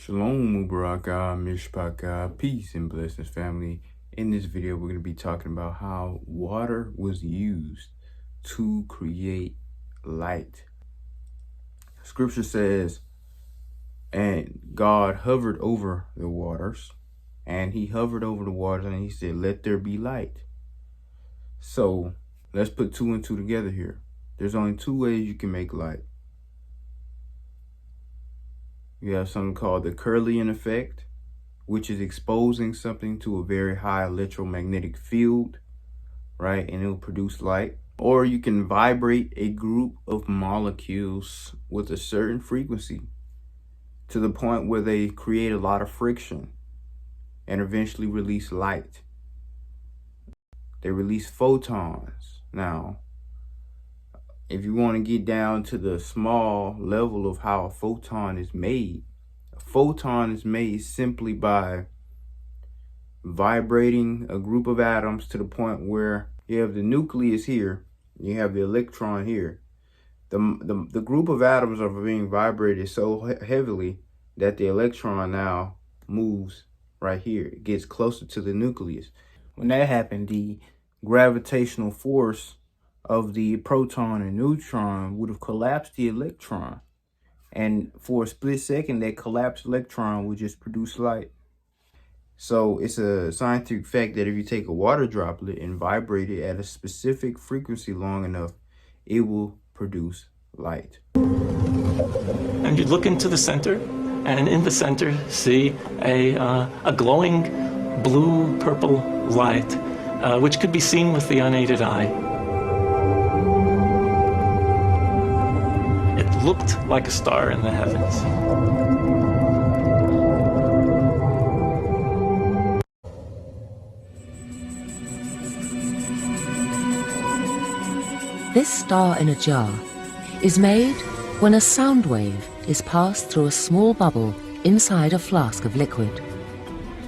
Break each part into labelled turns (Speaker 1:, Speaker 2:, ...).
Speaker 1: Shalom, Mubaraka, Mishpaka, peace and blessings, family. In this video, we're going to be talking about how water was used to create light. Scripture says, and God hovered over the waters, and he hovered over the waters, and he said, let there be light. So let's put two and two together here. There's only two ways you can make light. You have something called the Kirlian effect, which is exposing something to a very high electromagnetic field, right? And it will produce light. Or you can vibrate a group of molecules with a certain frequency to the point where they create a lot of friction and eventually release light. They release photons. Now, if you want to get down to the small level of how a photon is made simply by vibrating a group of atoms to the point where you have the nucleus here, you have the electron here. The group of atoms are being vibrated so heavily that the electron now moves right here. It gets closer to the nucleus. When that happened, the gravitational force of the proton and neutron would have collapsed the electron. And for a split second, that collapsed electron would just produce light. So it's a scientific fact that if you take a water droplet and vibrate it at a specific frequency long enough, it will produce light.
Speaker 2: And you look into the center, and in the center see a glowing blue-purple light, which could be seen with the unaided eye. It looked like a star in the heavens.
Speaker 3: This star in a jar is made when a sound wave is passed through a small bubble inside a flask of liquid.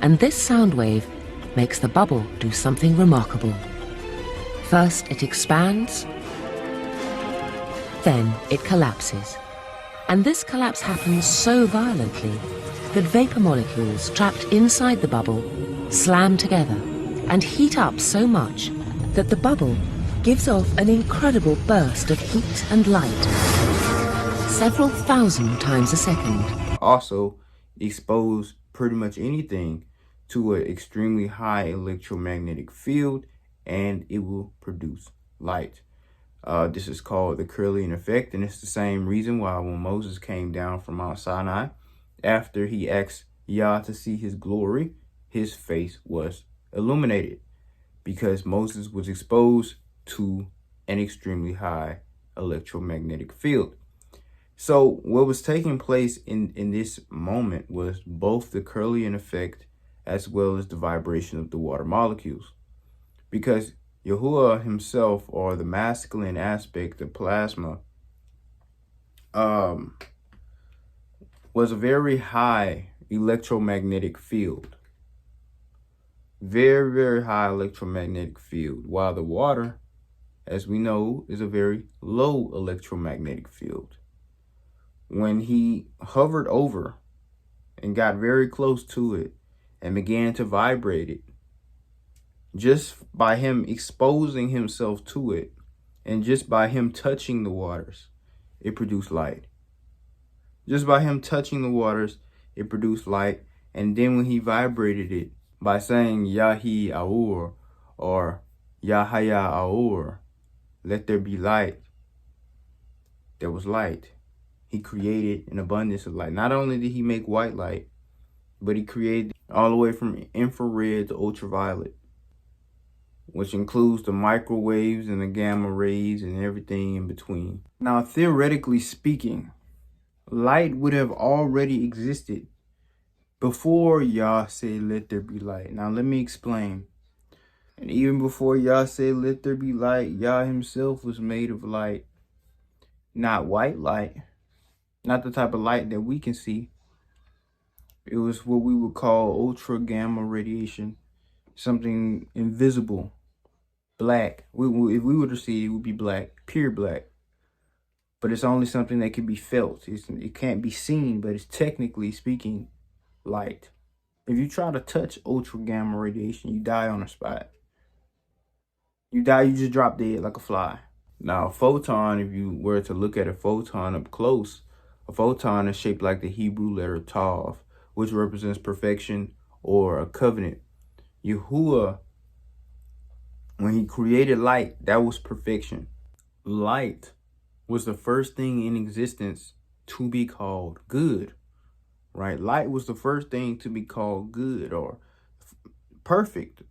Speaker 3: And this sound wave makes the bubble do something remarkable. First it expands, then it collapses. And this collapse happens so violently that vapor molecules trapped inside the bubble slam together and heat up so much that the bubble gives off an incredible burst of heat and light, several thousand times a second.
Speaker 1: Also, expose pretty much anything to an extremely high electromagnetic field, and it will produce light. This is called the Kirlian effect, and it's the same reason why when Moses came down from Mount Sinai, after he asked Yah to see his glory, his face was illuminated because Moses was exposed to an extremely high electromagnetic field. So what was taking place in this moment was both the Kirlian effect as well as the vibration of the water molecules. Because Yahuwah himself, or the masculine aspect of plasma, was a very high electromagnetic field. Very, very high electromagnetic field. While the water, as we know, is a very low electromagnetic field. When he hovered over and got very close to it and began to vibrate it, just by him exposing himself to it and just by him touching the waters, it produced light. Just by him touching the waters, it produced light. And then when he vibrated it by saying Yahi Aur or Yahaya Aur, let there be light, there was light. He created an abundance of light. Not only did he make white light, but he created all the way from infrared to ultraviolet, which includes the microwaves and the gamma rays and everything in between. Now, theoretically speaking, light would have already existed before Yah said, let there be light. Now, let me explain. And even before Yah said, let there be light, Yah himself was made of light. Not white light, not the type of light that we can see. It was what we would call ultra gamma radiation, something invisible. Black. If we were to see it, it would be black, pure black. But it's only something that can be felt. It can't be seen, but it's technically speaking light. If you try to touch ultra gamma radiation, you die on the spot. You die, you just drop dead like a fly. Now, a photon, if you were to look at a photon up close, a photon is shaped like the Hebrew letter Tav, which represents perfection or a covenant. Yahuwah, when he created light, that was perfection. Light was the first thing in existence to be called good, right? Light was the first thing to be called good or perfect.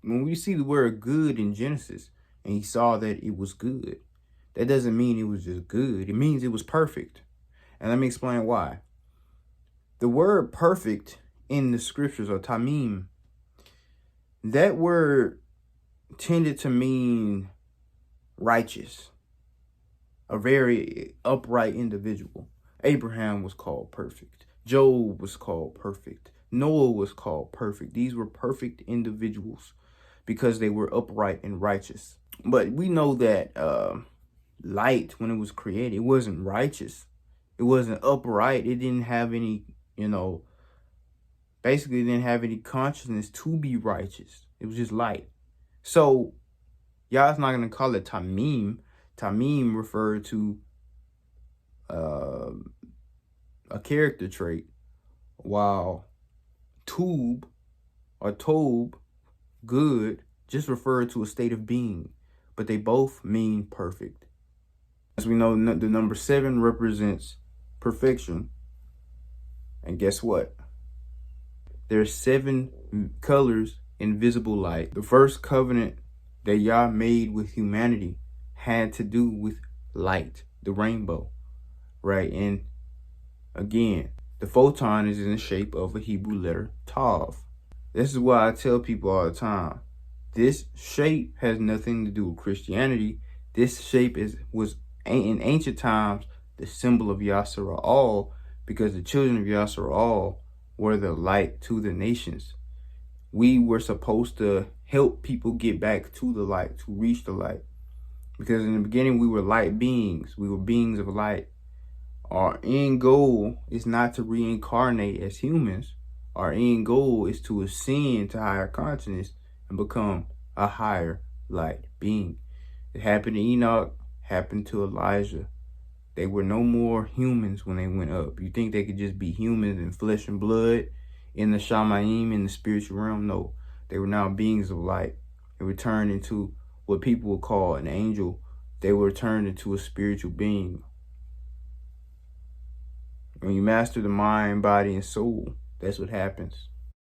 Speaker 1: When we see the word good in Genesis, and he saw that it was good, that doesn't mean it was just good. It means it was perfect. And let me explain why. The word perfect in the scriptures, or tamim, that word tended to mean righteous, a very upright individual. Abraham was called perfect. Job was called perfect. Noah was called perfect. These were perfect individuals because they were upright and righteous. But we know that light, when it was created, it wasn't righteous. It wasn't upright. It didn't have any, basically didn't have any consciousness to be righteous. It was just light. So y'all's not going to call it tamim. Tamim referred to a character trait, while tub or tob, good, just referred to a state of being, but they both mean perfect. As we know, the number 7 represents perfection. And guess what? There's 7 colors in visible light. The first covenant that Yah made with humanity had to do with light, the rainbow, right? And again, the photon is in the shape of a Hebrew letter, Tav. This is why I tell people all the time, this shape has nothing to do with Christianity. This shape was in ancient times the symbol of Yassera'al, because the children of Yassera'al were the light to the nations. We were supposed to help people get back to the light, to reach the light. Because in the beginning, we were light beings. We were beings of light. Our end goal is not to reincarnate as humans. Our end goal is to ascend to higher consciousness and become a higher light being. It happened to Enoch, happened to Elijah. They were no more humans when they went up. You think they could just be humans in flesh and blood in the Shamayim, in the spiritual realm? No, they were now beings of light. They were turned into what people would call an angel. They were turned into a spiritual being. When you master the mind, body, and soul, that's what happens.